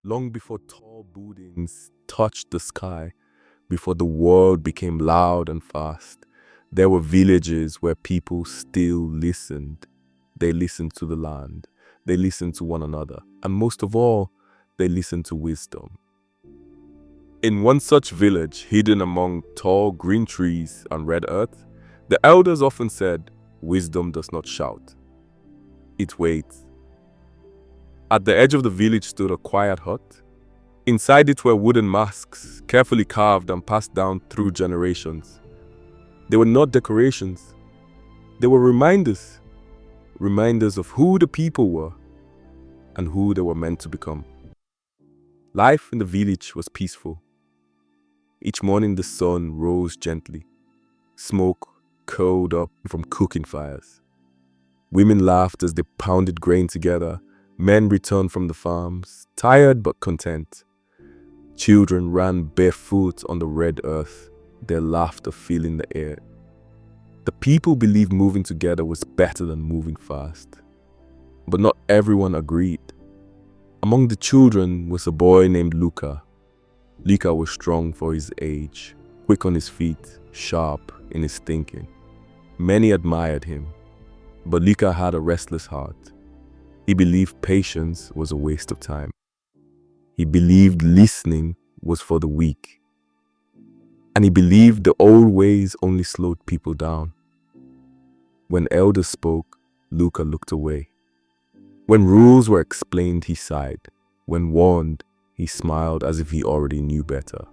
long before tall buildings touched the sky, before the world became loud and fast, there were villages where people still listened. They listened to the land, they listened to one another, and most of all, they listened to wisdom. In one such village, hidden among tall green trees and red earth, the elders often said, "Wisdom does not shout, it waits." At the edge of the village stood a quiet hut. Inside it were wooden masks, carefully carved and passed down through generations. They were not decorations, they were reminders. Reminders of who the people were and who they were meant to become. Life in the village was peaceful. Each morning the sun rose gently. Smoke curled up from cooking fires. Women laughed as they pounded grain together. Men returned from the farms, tired but content. Children ran barefoot on the red earth, their laughter filling the air. The people believed moving together was better than moving fast. But not everyone agreed. Among the children was a boy named Luca. Luca was strong for his age, quick on his feet, sharp in his thinking. Many admired him, but Luca had a restless heart. He believed patience was a waste of time. He believed listening was for the weak. And he believed the old ways only slowed people down. When elders spoke, Luca looked away. When rules were explained, he sighed. When warned, he smiled as if he already knew better.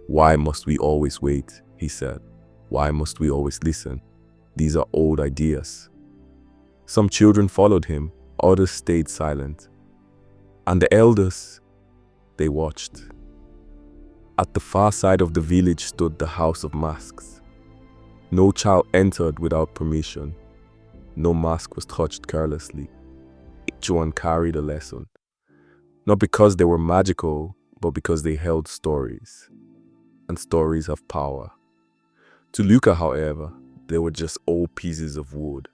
"Why must we always wait?" he said. "Why must we always listen? These are old ideas." Some children followed him, others stayed silent. And the elders, they watched. At the far side of the village stood the house of masks. No child entered without permission. No mask was touched carelessly. Each one carried a lesson. Not because they were magical, but because they held stories. And stories have power. To Luca, however, they were just old pieces of wood.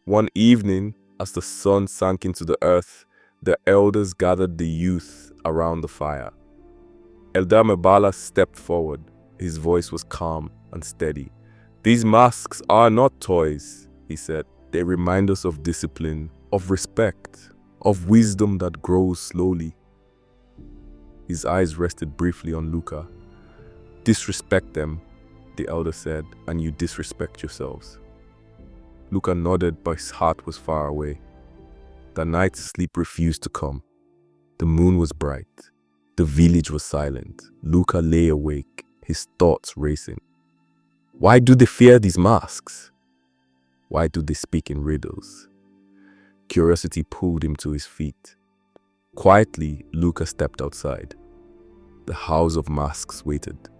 One evening, as the sun sank into the earth, the elders gathered the youth around the fire. Elder Mebala stepped forward. His voice was calm and steady. "These masks are not toys," he said. "They remind us of discipline, of respect, of wisdom that grows slowly." His eyes rested briefly on Luca. "Disrespect them," the elder said, "and you disrespect yourselves." Luca nodded, but his heart was far away. The night's sleep refused to come. The moon was bright. The village was silent. Luca lay awake, his thoughts racing. Why do they fear these masks? Why do they speak in riddles? Curiosity pulled him to his feet. Quietly, Luca stepped outside. The house of masks waited.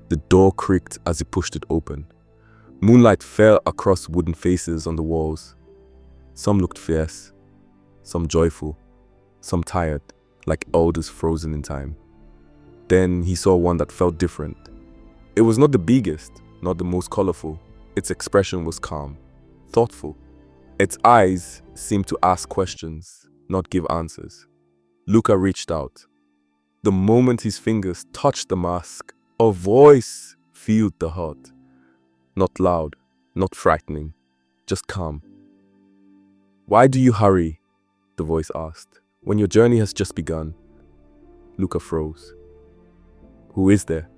The door creaked as he pushed it open. Moonlight fell across wooden faces on the walls. Some looked fierce, some joyful, some tired, like elders frozen in time. Then he saw one that felt different. It was not the biggest, not the most colorful. Its expression was calm, thoughtful. Its eyes seemed to ask questions, not give answers. Luca reached out. The moment his fingers touched the mask, a voice filled the hut. Not loud, not frightening, just calm. "Why do you hurry?" the voice asked. "When your journey has just begun." Luca froze. "Who is there?"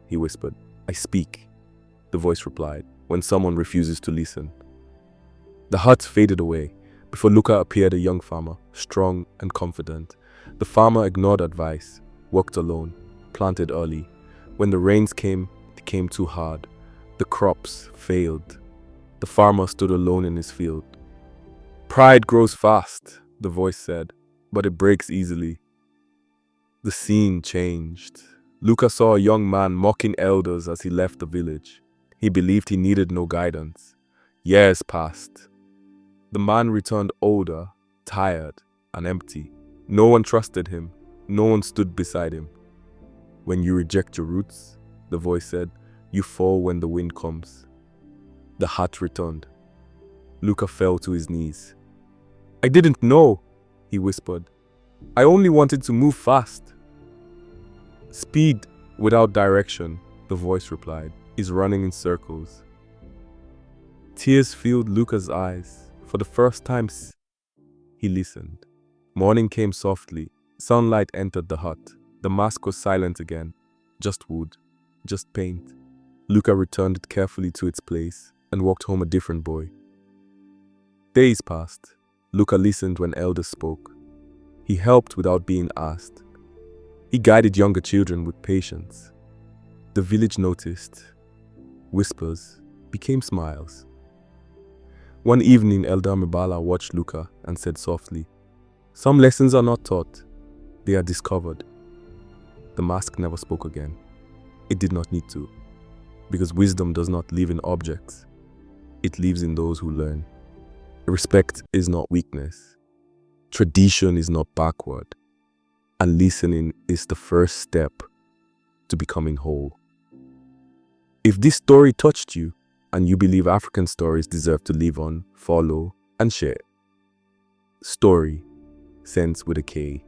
he whispered. "I speak," the voice replied, "when someone refuses to listen." The hut faded away. Before Luca appeared a young farmer, strong and confident. The farmer ignored advice, worked alone, planted early. When the rains came, it came too hard. The crops failed. The farmer stood alone in his field. "Pride grows fast," the voice said, "but it breaks easily." The scene changed. Luca saw a young man mocking elders as he left the village. He believed he needed no guidance. Years passed. The man returned older, tired, and empty. No one trusted him. No one stood beside him. "When you reject your roots," the voice said, "you fall when the wind comes." The hut returned. Luca fell to his knees. "I didn't know," he whispered. I only wanted to move fast. Speed without direction, the voice replied, is running in circles. Tears filled Luca's eyes. For the first time, he listened. Morning came softly. Sunlight entered the hut. The mask was silent again. Just wood. Just paint. Luca returned it carefully to its place and walked home a different boy. Days passed. Luca listened when elders spoke. He helped without being asked. He guided younger children with patience. The village noticed. Whispers became smiles. One evening, Elder Mibala watched Luca and said softly, "Some lessons are not taught, they are discovered." The mask never spoke again. It did not need to, because wisdom does not live in objects. It lives in those who learn. Respect is not weakness. Tradition is not backward. And listening is the first step to becoming whole. If this story touched you, and you believe African stories deserve to live on, follow, and share. Story Sense with AK.